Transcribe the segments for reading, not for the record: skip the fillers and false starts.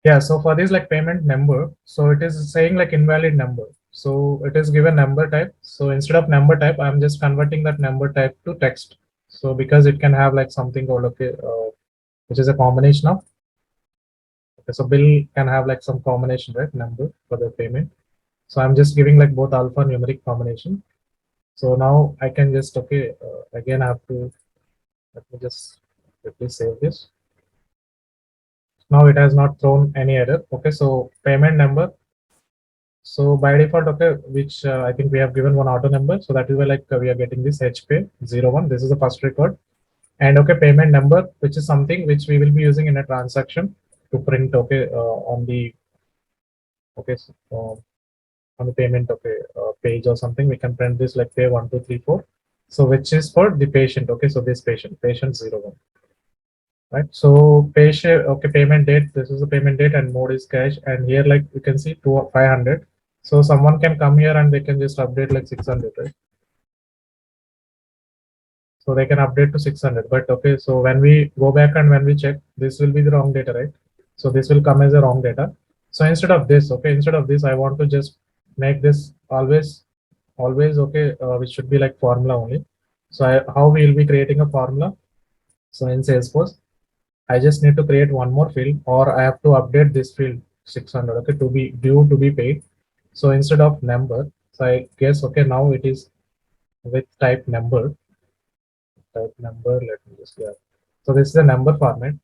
Yeah, so for this like payment number, so it is saying like invalid number. So it is given number type. So instead of number type, I'm just converting that number type to text. So because it can have like something called okay, which is a combination of okay, so bill can have like some combination, right? Number for the payment. So I'm just giving like both alpha numeric combination. So now I can just okay, again I have to let me just quickly save this. Now it has not thrown any error. Okay, so payment number. So by default, okay, which I think we have given one auto number. So that is why like we are getting this HPay 01. This is the first record. And okay, payment number, which is something which we will be using in a transaction to print okay on the okay on the payment okay page or something. We can print this like pay 1234. So which is for the patient. Okay, so this patient 01. Right, so patient okay payment date, this is the payment date and mode is cash, and here like you can see 500. So someone can come here and they can just update like 600, right? So they can update to 600, but okay, so when we go back and when we check, this will be the wrong data, right? So this will come as a wrong data. So instead of this okay, instead of this I want to just make this always okay, which should be like formula only. So how we will be creating a formula. So in Salesforce I just need to create one more field, or I have to update this field 600, okay, to be due to be paid. So instead of number, so I guess, okay, now it is with type number, let me just, yeah. So this is a number format.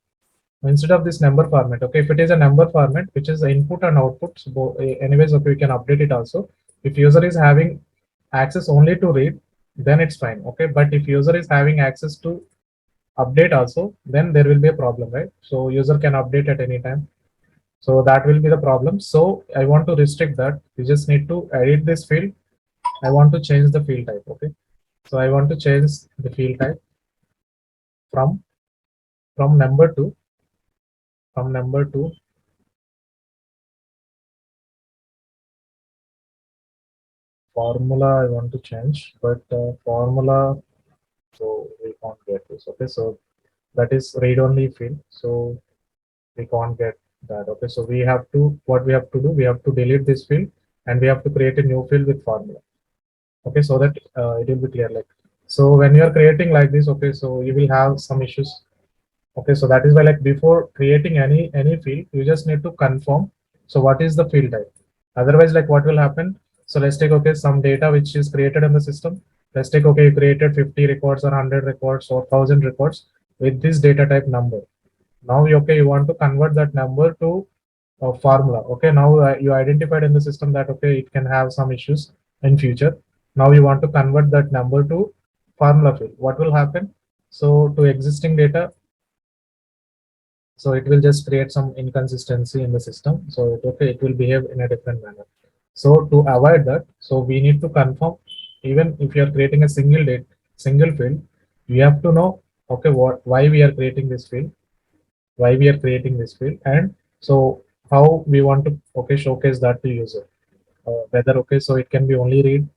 Instead of this number format, okay, if it is a number format, which is the input and output, so anyways, okay, we can update it also. If user is having access only to read, then it's fine, okay. But if user is having access to update also, then there will be a problem, right? So user can update at any time. So that will be the problem. So I want to restrict that. You just need to edit this field. I want to change the field type. Okay. So I want to change the field type from from number to from number to formula. I want to change, but formula. So we can't get this. Okay. So that is read only field. So we can't get that. Okay. So we have to what we have to do. We have to delete this field and we have to create a new field with formula. Okay, so that it will be clear like, so when you are creating like this, okay, so you will have some issues. Okay, so that is why like before creating any field, you just need to confirm, so what is the field type. Otherwise like what will happen, so let's take okay some data which is created in the system. Let's take okay, you created 50 records or 100 records or 1000 records with this data type number. Now okay, you want to convert that number to a formula. Okay, now you identified in the system that okay, it can have some issues in future. Now you want to convert that number to formula field. What will happen, so to existing data, so it will just create some inconsistency in the system. So okay, it will behave in a different manner. So to avoid that, so we need to confirm, even if you are creating a single field, you have to know okay, what why we are creating this field, and so how we want to okay showcase that to user. Whether okay, so it can be only read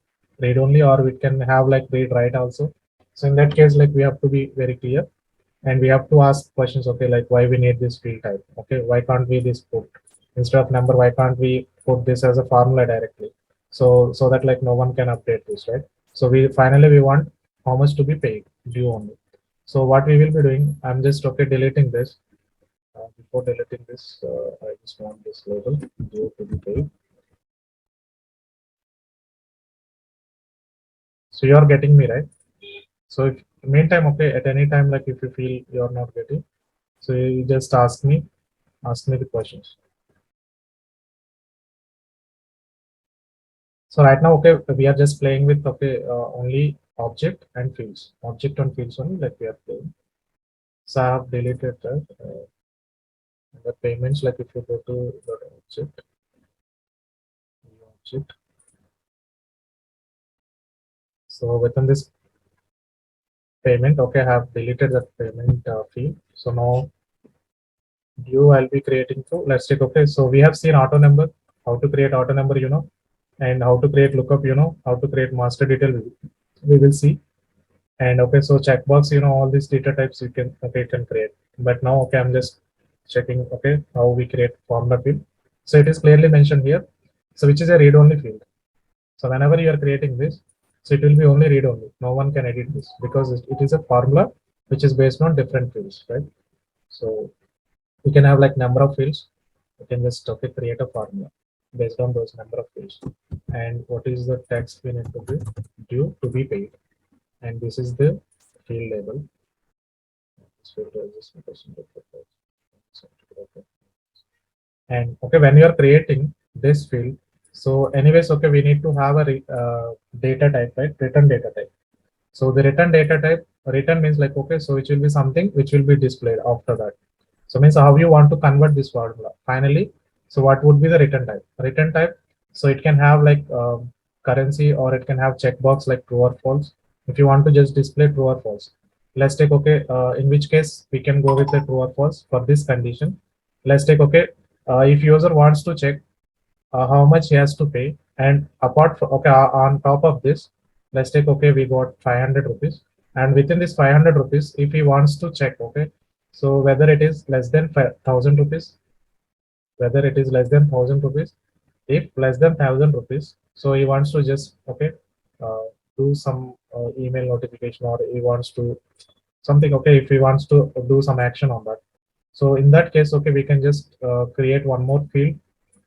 only, or it can have like read write also. So in that case like we have to be very clear, and we have to ask questions, okay, like why we need this field type. Okay, why can't we this put instead of number, why can't we put this as a formula directly, so that like no one can update this, right? So we finally we want how much to be paid due only. So what we will be doing, I'm just okay deleting this. Before deleting this, I just want this label due to be paid. So you are getting me, right? So if meantime, okay, at any time, like if you feel you're not getting, so you just ask me the questions. So right now, okay, we are just playing with okay only object and fields only, like we are playing. So I have deleted that. The payments, like if you go to the object, so within this payment, okay, I have deleted that payment field. So now due I'll be creating. So let's take okay. So we have seen auto number, how to create auto number, and how to create lookup, how to create master detail. We will see. And okay, so checkbox, all these data types you can okay can create. But now okay, I'm just checking, okay, how we create formula field. So it is clearly mentioned here. So which is a read-only field. So whenever you are creating this, so it will be only read-only. No one can edit this because it is a formula which is based on different fields, right? So you can have like number of fields. You can just okay create a formula based on those number of fields. And what is the text we need to be due to be paid? And this is the field label. And okay, when you are creating this field, so anyways, okay, we need to have a data type, right? Return data type. So the return data type, return means like, okay, so it will be something which will be displayed after that. So means how you want to convert this formula finally. So what would be the return type? Return type. So it can have like currency, or it can have checkbox like true or false. If you want to just display true or false, let's take okay. In which case we can go with the true or false for this condition. Let's take okay. If user wants to check how much he has to pay, and apart from okay, on top of this, let's take okay, we got 500 rupees, and within this 500 rupees, if he wants to check okay, so whether it is less than 1000 rupees, whether it is less than 1000 rupees, if less than 1000 rupees, so he wants to just okay, uh, do some email notification, or he wants to something okay, if he wants to do some action on that. So in that case, okay, we can just create one more field,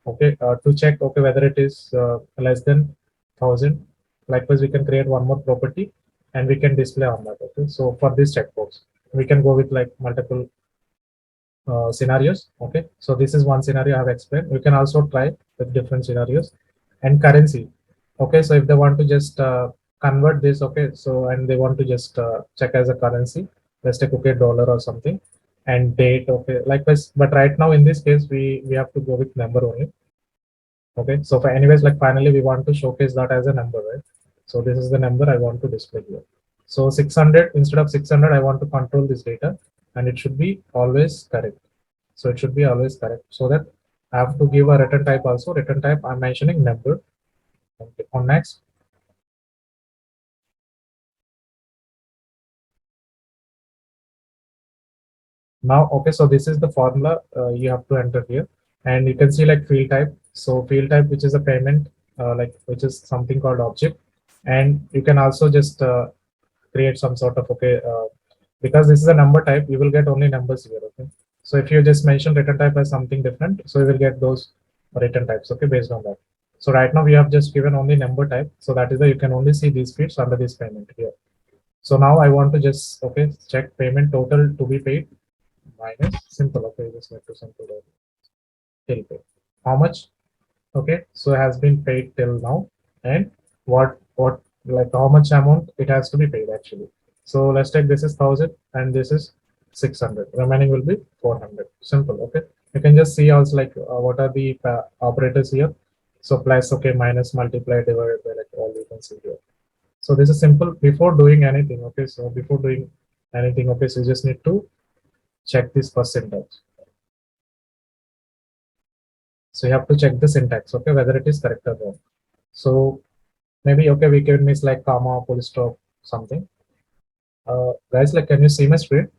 okay, to check okay whether it is less than 1000. Likewise, we can create one more property, and we can display on that. Okay, so for this checkbox, we can go with like multiple scenarios. Okay, so this is one scenario I have explained. You can also try with different scenarios. And currency, okay, so if they want to just convert this, okay, so and they want to just check as a currency, let's take okay dollar or something, and date, okay, likewise. But right now in this case, we have to go with number only. Okay, so for anyways, like finally we want to showcase that as a number, right? So this is the number I want to display here. So 600, instead of 600, I want to control this data, and it should be always correct. So it should be always correct, so that I have to give a return type also. Return type I'm mentioning number. And click on next. Now, okay, so this is the formula you have to enter here, and you can see like field type. So field type, which is a payment, like which is something called object, and you can also just create some sort of okay, because this is a number type, you will get only numbers here. Okay, so if you just mention return type as something different, so you will get those return types. Okay, based on that. So right now we have just given only number type, so that is why you can only see these fields under this payment here. So now I want to just okay check payment total to be paid minus simple. Okay, just need to simple till pay. How much? Okay, so has been paid till now, and what like how much amount it has to be paid actually. So let's take this is 1000 and this is 600. Remaining will be 400. Simple. Okay, you can just see also like what are the operators here. So plus okay minus multiply divided by like all you can see here. So this is simple before doing anything. Okay, so before doing anything, okay, so you just need to check this percentage. So you have to check the syntax, okay, whether it is correct or wrong. So maybe okay, we can miss like comma, full stop, something. Guys, like, can you see my screen?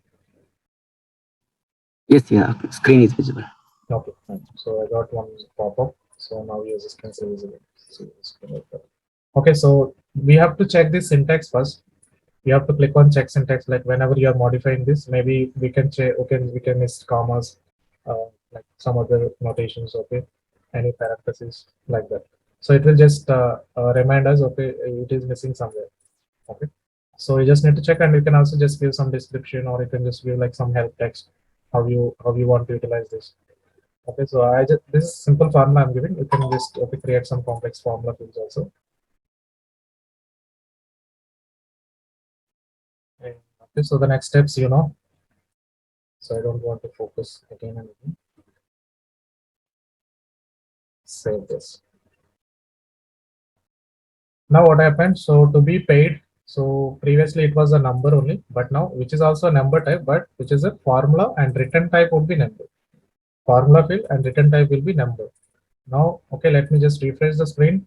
Yes, yeah, screen is visible. Okay, fine. So I got one pop-up. So now users can see visible. Okay, so we have to check this syntax first. You have to click on check syntax. Like whenever you are modifying this, maybe we can check. Okay, we can miss commas, like some other notations. Okay, any parentheses like that. So it will just remind us. Okay, it is missing somewhere. Okay, so you just need to check, and you can also just give some description, or you can just give like some help text how you want to utilize this. Okay, so I just this is simple formula I'm giving. You can just okay create some complex formula fields also. And, okay, so the next steps, so I don't want to focus again and again. Save this. Now what happened? So to be paid, so previously it was a number only, but now which is also a number type, but which is a formula, and return type would be number. Formula field and return type will be number. Now, okay, let me just refresh the screen.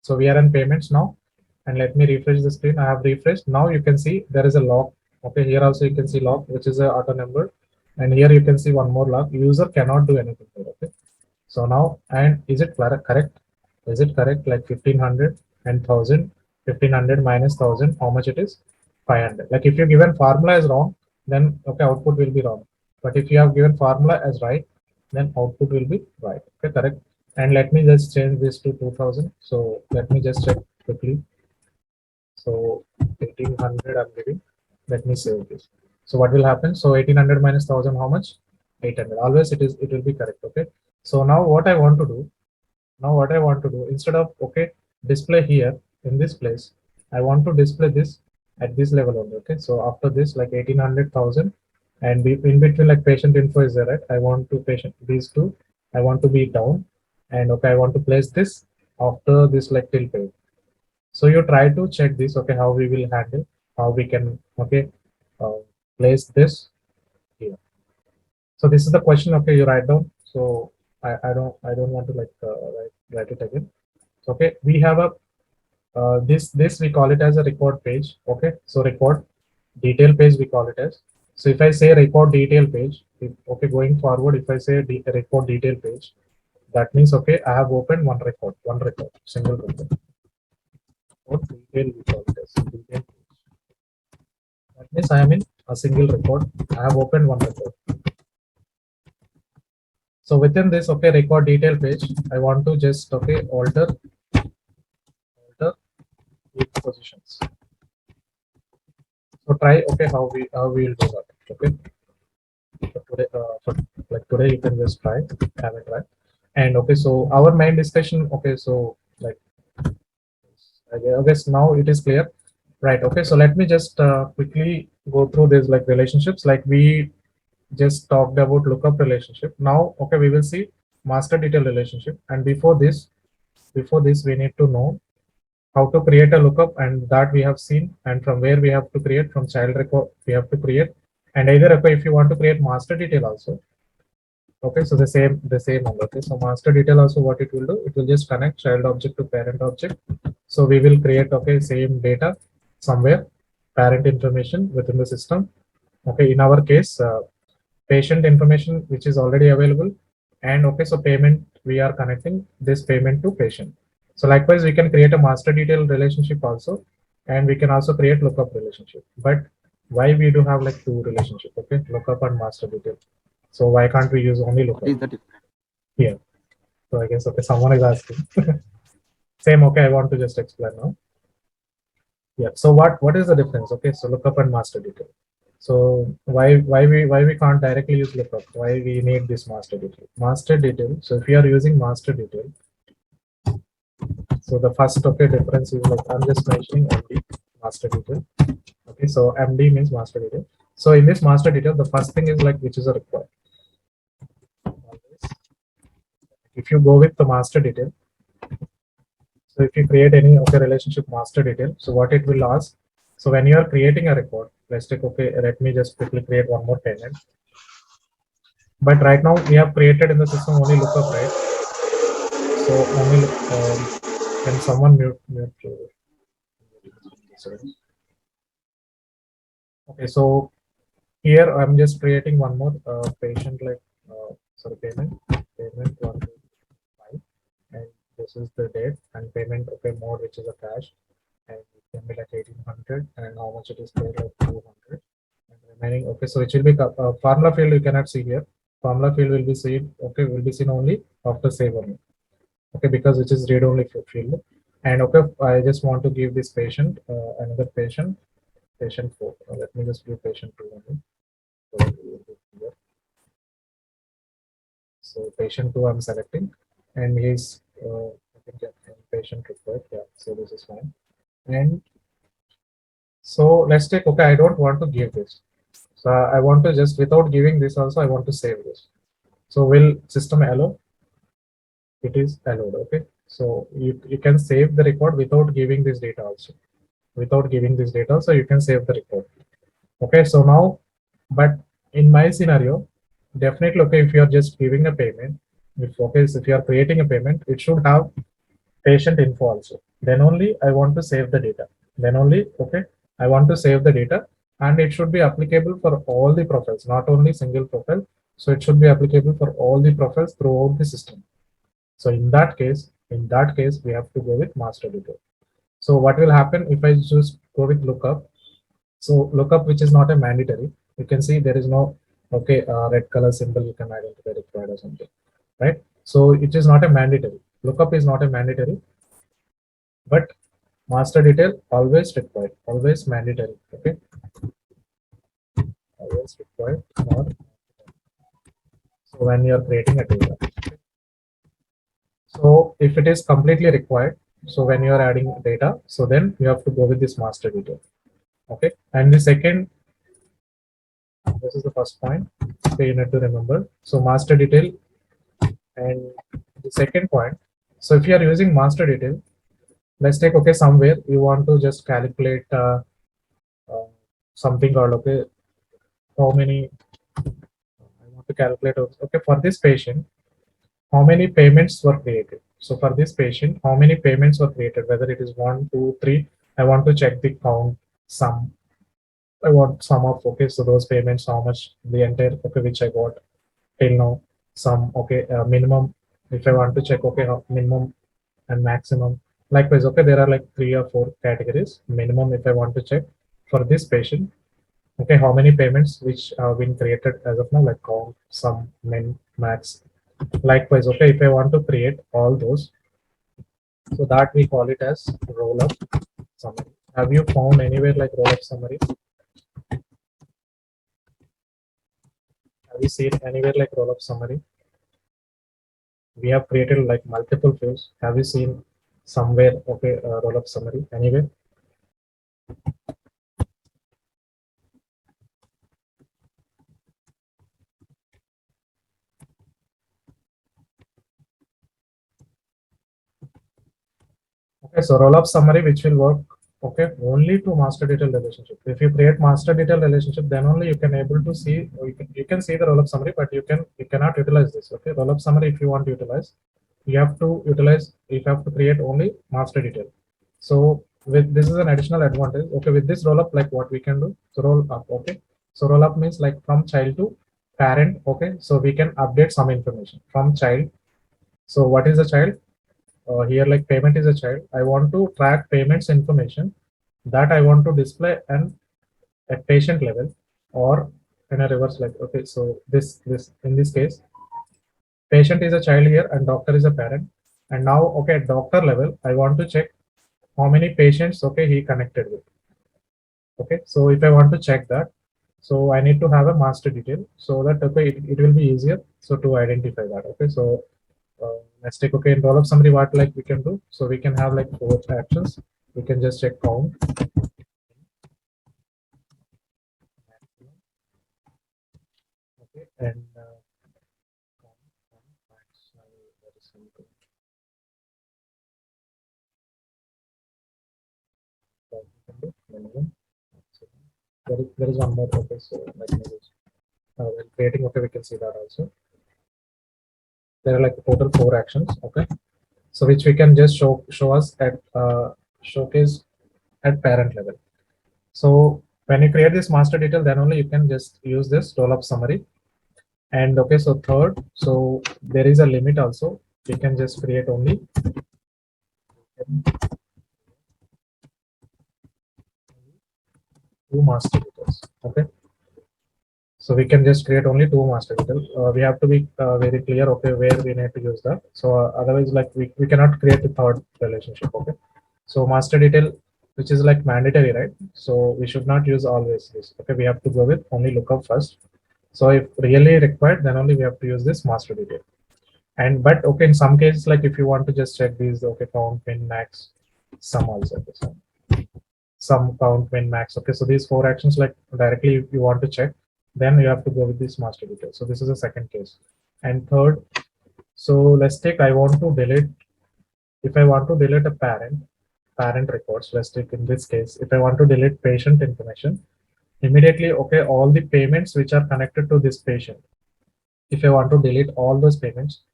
So we are in payments now, and let me refresh the screen. I have refreshed. Now you can see there is a log. Okay, here also you can see log, which is a auto number, And here you can see one more log. User cannot do anything here. Okay. So now, and is it correct? Is it correct? Like 1500 and 1000, 1500 minus 1000, how much it is? 500. Like if you given formula is wrong, then okay, output will be wrong. But if you have given formula as right, then output will be right. Okay, correct. And let me just change this to 2000. So let me just check quickly. So 1800 I'm giving. Let me save this. So what will happen? So 1800 minus 1000, how much? 800. Always it will be correct. Okay. So now what I want to do, instead of okay display here in this place, I want to display this at this level only. Okay. So after this, like 1800,000, and in between, like patient info is there, right? I want to patient these two. I want to be down, and okay, I want to place this after this, like till page. So you try to check this, okay, how we will handle, how we can, okay, uh, place this here. So this is the question, okay, you write down. So I don't want to like write it again. Okay, we have a this we call it as a record page. Okay, so record detail page we call it as. So if I say record detail page, okay, going forward, if I say record detail page, that means okay, I have opened one record, single record. Or detail we call it as detail page. That means I am in a single record. I have opened one record. So within this, okay, record detail page, I want to just okay alter each positions. So try okay how we will do that. Okay. Today you can just try, have it right. And okay, so our main discussion. Okay, so like I guess now it is clear, right? Okay, so let me just quickly go through this like relationships. Like we just talked about lookup relationship. Now, okay, we will see master detail relationship. And before this, we need to know how to create a lookup, and that we have seen. And from where we have to create, from child record we have to create. And either okay, if you want to create master detail also. Okay, so the same one. Okay, so master detail also what it will do, it will just connect child object to parent object. So we will create okay same data somewhere, parent information within the system. Okay, in our case, patient information which is already available, and okay, so payment we are connecting this payment to patient. So likewise, we can create a master detail relationship also, and we can also create lookup relationship. But why we do have like two relationship? Okay, lookup and master detail. So why can't we use only lookup? What is the difference? Here. So I guess okay, someone is asking. Same. Okay, I want to just explain now. Yeah. So what is the difference? Okay, so lookup and master detail. So why we can't directly use lookup? Why we need this master detail? Master detail. So if you are using master detail, so the first okay difference is like I'm just mentioning MD master detail. Okay, so MD means master detail. So in this master detail, the first thing is like which is a record. If you go with the master detail, so if you create any okay relationship master detail, so what it will ask. So when you are creating a record, let's take okay. Let me just quickly create one more payment. But right now we have created in the system only lookup, right? So only can someone mute sorry. Okay, so here I'm just creating one more patient like sorry payment 125, and this is the date and payment okay mode which is a cash, and it can be like 1800, and how much it is paid like 200, and remaining okay. So it will be formula field you cannot see here. Formula field will be seen okay, will be seen only after save only. Okay, because it is read only field. And okay, I just want to give this patient another patient 4. Let me just give patient 2 only. So patient 2 I'm selecting, and he's I think patient required. Yeah, so this is fine. And so let's take okay, I don't want to give this. So I want to just without giving this also I want to save this. So will system allow? It is allowed. Okay, so you can save the record without giving this data also. Without giving this data, so you can save the record. Okay, so now, but in my scenario, definitely okay, if you are just giving a payment, if you are creating a payment, it should have patient info also. Then only I want to save the data. Then only okay, I want to save the data. and it should be applicable for all the profiles, not only single profile. So it should be applicable for all the profiles throughout the system. So in that case, we have to go with master detail. So what will happen if I just go with lookup? So lookup, which is not a mandatory, you can see there is no red color symbol you can identify required or something, right? So it is not a mandatory. Lookup is not a mandatory, but master detail always required, always mandatory. Okay, always required. Or so when you are creating a data. So if it is completely required, so when you are adding data, so then you have to go with this master detail. Okay, and the second, this is the first point. So you need to remember. So master detail, and the second point. So if you are using master detail, let's take somewhere you want to just calculate uh, something called how many I want to calculate. Okay, for this patient, how many payments were created. So for this patient, how many payments were created, whether it is 1, 2, 3. I want to check the count sum. I want sum of so those payments, how much the entire which I got till now. Some minimum, if I want to check how minimum and maximum. Likewise, there are like 3 or 4 categories. Minimum, if I want to check for this patient, how many payments which have been created as of now, like count, sum, min, max. Likewise, if I want to create all those, so that we call it as roll up summary. Have you found anywhere like roll up summary? Have you seen anywhere like roll up summary? We have created like multiple fields. Have you seen somewhere roll up summary anywhere? Okay, so roll up summary which will work only to master detail relationship. If you create master detail relationship, then only you can able to see, or you can see the roll up summary, but you cannot utilize this. Okay, roll up summary, if you want to utilize, you have to create only master detail. So with this is an additional advantage. Okay, with this roll up, like what we can do, so roll up. Okay, so roll up means like from child to parent. Okay, so we can update some information from child. So what is the child? Here, like payment is a child. I want to track payments information that I want to display and at patient level, or in a reverse, like so this in this case, patient is a child here and doctor is a parent. And now at doctor level, I want to check how many patients he connected with. Okay, so if I want to check that, so I need to have a master detail, so that it will be easier so to identify that. Okay, so let's take in roll up summary, what like we can do, so we can have like 4 actions. We can just check count, okay, and count, max, that is something. That we can do minimum. So there is one more. Okay, so let me just when creating, we can see that also. There are like total 4 actions. Okay, so which we can just show us at showcase at parent level. So when you create this master detail, then only you can just use this roll up summary. And so third, so there is a limit also. We can just create only 2 master details. Okay, so we can just create only 2 master details. We have to be very clear where we need to use that. So otherwise, like we cannot create a third relationship. Okay, so master detail, which is like mandatory, right? So we should not use always this. Okay, we have to go with only lookup first. So if really required, then only we have to use this master detail. And but in some cases, like if you want to just check these, count, min, max, sum also. Okay, so sum, count, min, max. Okay, so these 4 actions, like directly if you want to check, then you have to go with this master detail. So this is the second case. And third, so let's take, I want to delete, if I want to delete a parent records, let's take in this case, if I want to delete patient information, immediately, all the payments which are connected to this patient, if I want to delete all those payments,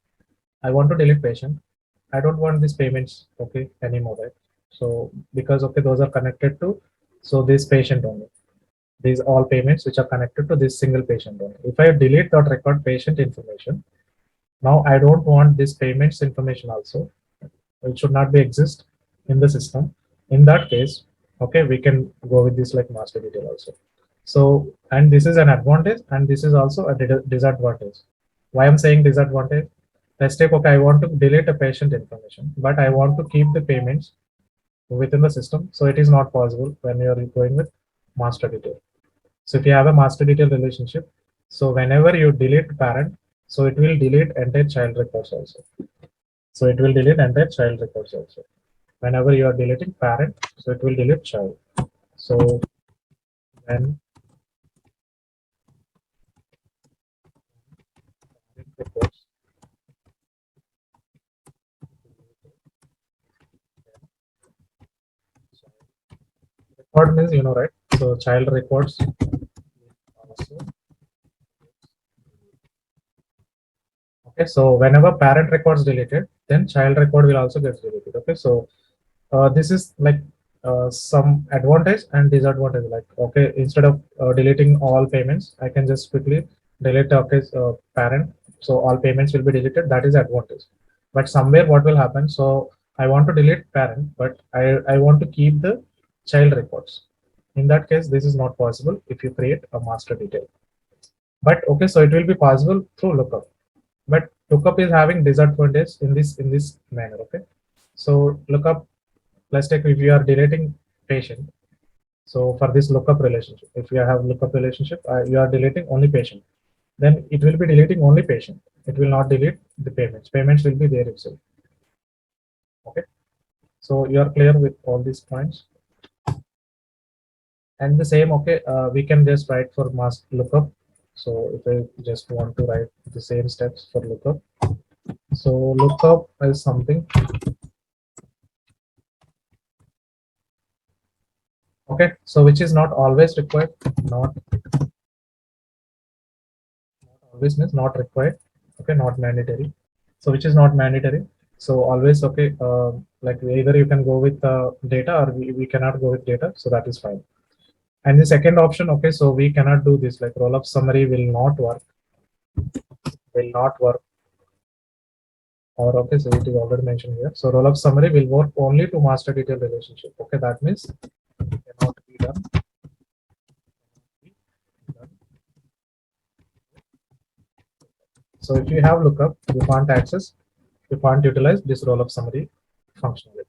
I want to delete patient. I don't want these payments anymore, right? So because those are connected to this patient only. these all payments which are connected to this single patient only. If I delete that record patient information, now I don't want this payments information also. It should not be exist in the system. In that case, okay, we can go with this like master detail also. So, and this is an advantage and this is also a disadvantage. Why I'm saying disadvantage? Let's take, okay, I want to delete a patient information, but I want to keep the payments within the system. So it is not possible when you are going with master detail. So if you have a master detail relationship, so whenever you delete parent, so it will delete entire child records also. So it will delete entire child records also. Whenever you are deleting parent, so it will delete child. So when parent records record means you know right. So child records also. Okay, so whenever parent records deleted, then child record will also get deleted. Okay, so this is like some advantage and disadvantage. Like okay, instead of deleting all payments, I can just quickly delete okay parent. So all payments will be deleted. That is advantage. But somewhere what will happen? So I want to delete parent, but I want to keep the child records. In that case, this is not possible if you create a master detail. But okay, so it will be possible through lookup, but lookup is having disadvantage in this manner. Okay, so lookup, let's take if you are deleting patient. So for this lookup relationship, if you have lookup relationship, you are deleting only patient, then it will be deleting only patient. It will not delete the payments will be there itself. Okay, so you are clear with all these points. And the same, okay, we can just write for mask lookup. So if I just want to write the same steps for lookup, so lookup is something. Okay, so which is not always required, not always means not required. Okay, not mandatory. So which is not mandatory. So always okay, like either you can go with data or we cannot go with data, so that is fine. And the second option, okay, so we cannot do this, like roll up summary will not work, will not work. Or okay, so it is already mentioned here. So roll up summary will work only to master detail relationship. Okay, that means it cannot be done. So if you have lookup, you can't access, you can't utilize this roll up summary functionality.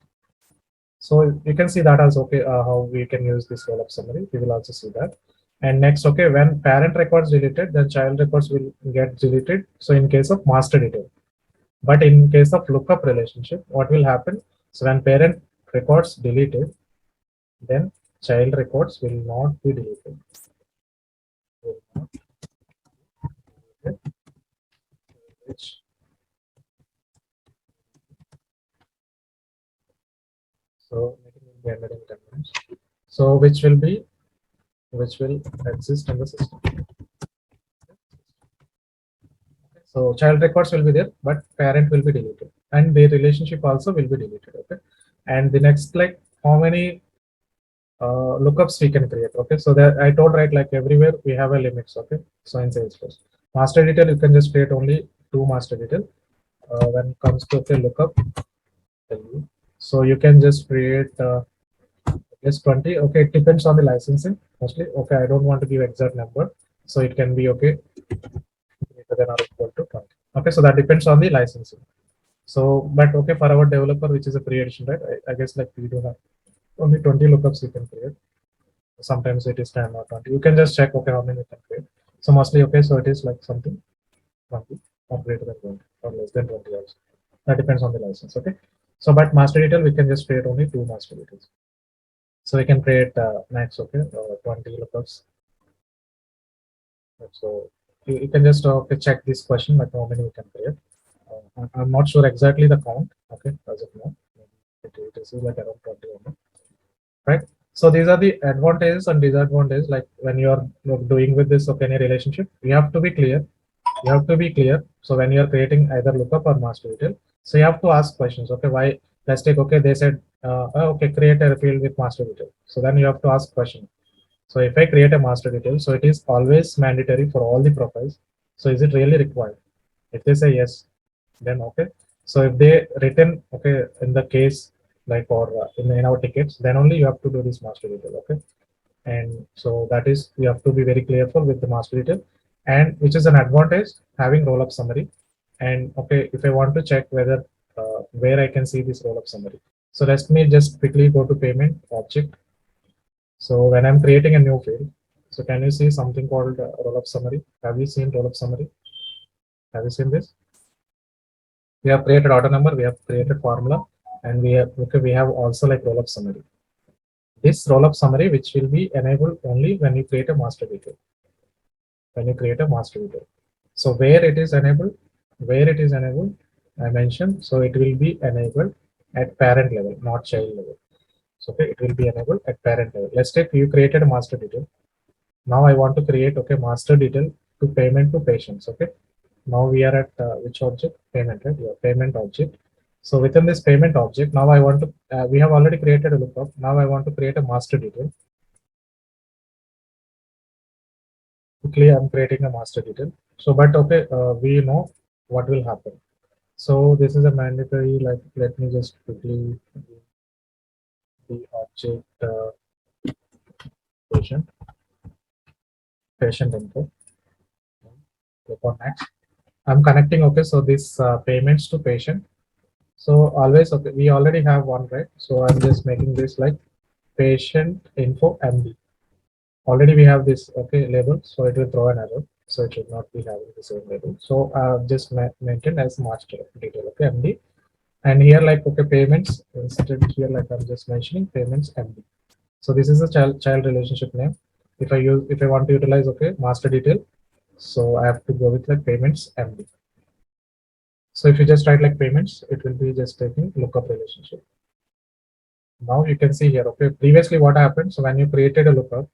So you can see that as okay, how we can use this roll up summary. We will also see that. And next, okay, when parent records deleted, then child records will get deleted. So in case of master detail, but in case of lookup relationship, what will happen? So when parent records deleted, then child records will not be deleted. Will not be deleted, which so meeting will be ended in 10 minutes. So which will exist in the system. So child records will be there, but parent will be deleted, and the relationship also will be deleted. Okay, and the next, like how many lookups we can create. Okay, so that I told right, like everywhere we have a limits. Okay, so in Salesforce, master detail you can just create only 2 master detail. When it comes to okay lookup, so you can just create just 20. Okay, it depends on the licensing mostly. Okay, I don't want to give exact number, so it can be okay greater than or equal to 20. Okay, so that depends on the licensing. So, but okay, for our developer, which is a free edition, right? I guess like we do have only 20 lookups you can create. Sometimes it is 10 or 20. You can just check, okay, how many you can create. So mostly, okay, so it is like something 20 or greater than 20 or less than 20 also. That depends on the license, okay? So, but master detail, we can just create only 2 master details. So we can create max, okay, 20 lookups. So you can just okay, check this question, like how many we can create. I'm not sure exactly the count, okay, as of now. It is like around 20 only, right? So these are the advantages and disadvantages. Like when you are doing with this okay, any relationship, you have to be clear. You have to be clear. So when you are creating either lookup or master detail, so you have to ask questions. Okay, why? Let's take okay. They said okay, create a field with master detail. So then you have to ask question. So if I create a master detail, so it is always mandatory for all the profiles. So is it really required? If they say yes, then okay. So if they written okay in the case like or in our tickets, then only you have to do this master detail. Okay, and so that is you have to be very careful with the master detail, and which is an advantage having roll up summary. And okay, if I want to check whether where I can see this roll up summary, so let me just quickly go to payment object. So when I'm creating a new field, so can you see something called roll up summary? Have you seen roll up summary? Have you seen this? We have created order number, we have created formula, and we have okay, we have also like roll up summary. This roll up summary which will be enabled only when you create a master detail. When you create a master detail. So where it is enabled, I mentioned, so it will be enabled at parent level, not child level. So okay, it will be enabled at parent level. Let's take you created a master detail. Now I want to create okay master detail to payment to patients. Okay. Now we are at which object? Payment, right? Yeah, payment object. So within this payment object, now I want to, we have already created a lookup. Now I want to create a master detail. Quickly, I'm creating a master detail. So, but okay, we know what will happen. So this is a mandatory, like, let me just quickly the object patient, patient info. Click on next. I'm connecting, okay, so this payments to patient. So always, okay, we already have one, right? So I'm just making this like patient info MD. Already we have this okay label, so it will throw an error. So it should not be having the same label. So just maintain as master detail, okay, MD. And here like okay payments instead here like I'm just mentioning payments MD. So this is a child relationship name. If I want to utilize okay master detail, so I have to go with like payments MD. So if you just write like payments, it will be just taking lookup relationship. Now you can see here, okay, previously what happened. So when you created a lookup,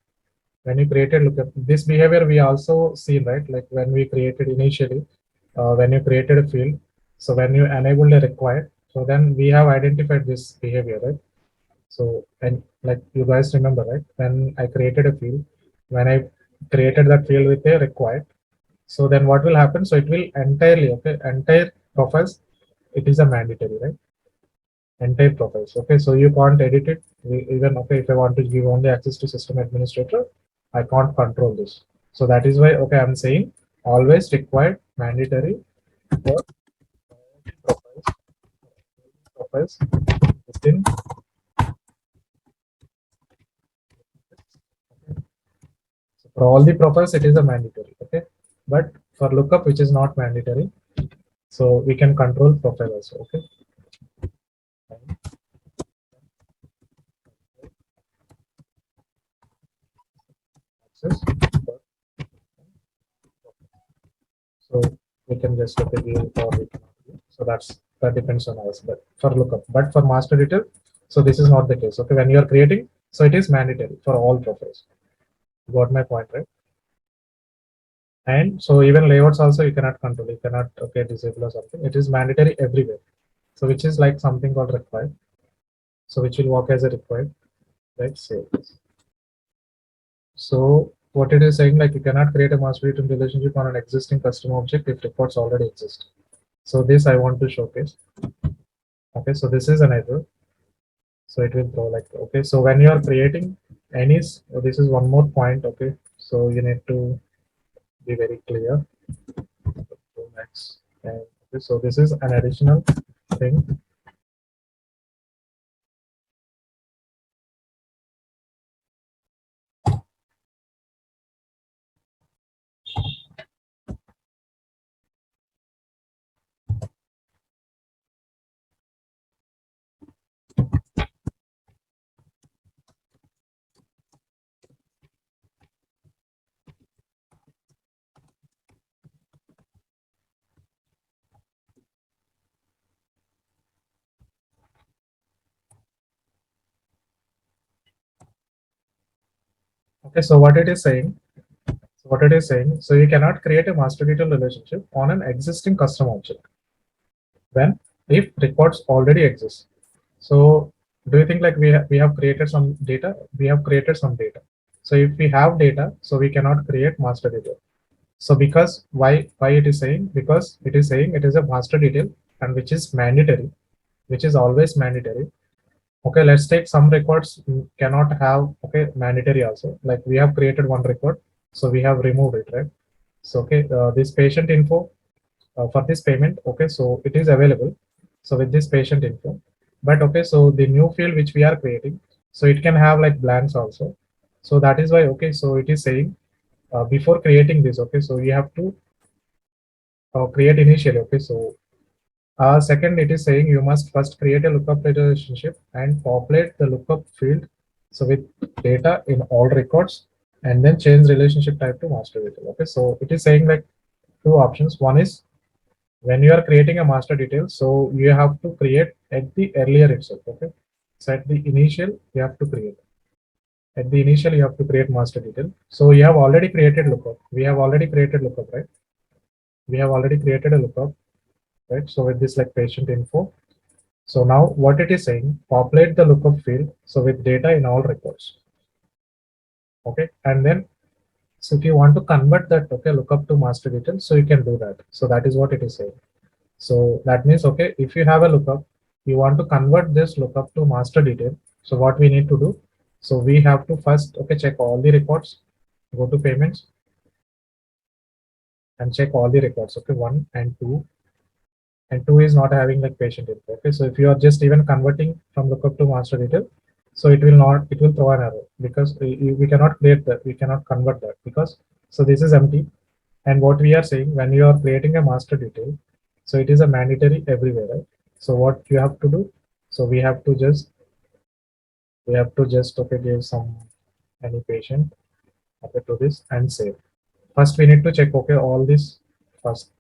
this behavior we also seen, right? Like when we created initially, when you created a field, so when you enabled a required, so then we have identified this behavior, right? So, and like you guys remember, right? When I created a field, when I created that field with a required, so then what will happen? So it will entirely, okay, entire profiles, it is a mandatory, right? Entire profiles. Okay, so you can't edit it. Even okay, if I want to give only access to system administrator, I can't control this. So that is why okay, I'm saying always required mandatory for profiles within. So for all the profiles, it is a mandatory. Okay, but for lookup, which is not mandatory, so we can control profile also. Okay. Access. So we can just okay view or we cannot view. So that depends on us. But for lookup, but for master detail, so this is not the case. Okay, when you are creating, so it is mandatory for all profiles. Got my point, right? And so even layouts also you cannot control. You cannot okay disable or something. It is mandatory everywhere. So which is like something called required. So which will work as a required. Let's save this. So what it is saying, like you cannot create a master detail relationship on an existing custom object if records already exist. So this I want to showcase. Okay, so this is an error. So it will throw like okay. So when you are creating any, this is one more point. Okay, so you need to be very clear. So next, and okay, so this is an additional thing. Okay, so what it is saying. So what it is saying. So you cannot create a master detail relationship on an existing custom object when if records already exist. So do you think like we have created some data? We have created some data. So if we have data, so we cannot create master detail. So because why it is saying, because it is saying it is a master detail and which is mandatory, which is always mandatory. Okay, let's take some records cannot have, okay, mandatory also. Like we have created one record, so we have removed it, right? So okay, this patient info for this payment, okay, so it is available. So with this patient info, but okay, so the new field which we are creating, so it can have like blanks also. So that is why, okay, so it is saying before creating this, okay, so you have to create initially, okay. So second, it is saying you must first create a lookup relationship and populate the lookup field. So with data in all records, and then change relationship type to master detail. Okay, so it is saying like two options. One is when you are creating a master detail, so you have to create at the earlier itself. Okay, so at the initial you have to create. At the initial you have to create master detail. So you have already created lookup. We have already created lookup, right? We have already created a lookup, right? So with this like patient info. So now what it is saying, populate the lookup field. So with data in all records. Okay. And then, so if you want to convert that, okay, lookup to master detail, so you can do that. So that is what it is saying. So that means, okay, if you have a lookup, you want to convert this lookup to master detail. So what we need to do, so we have to first, okay, check all the records, go to payments and check all the records. Okay. 1 and 2, and 2 is not having like patient info. Okay, so if you are just even converting from lookup to master detail, so it will not, it will throw an error because we cannot create that, we cannot convert that because, so this is empty. And what we are saying, when you are creating a master detail, so it is a mandatory everywhere, right? So what you have to do, so we have to just, okay, give some any patient, okay, to this and save. First we need to check, okay, all this first.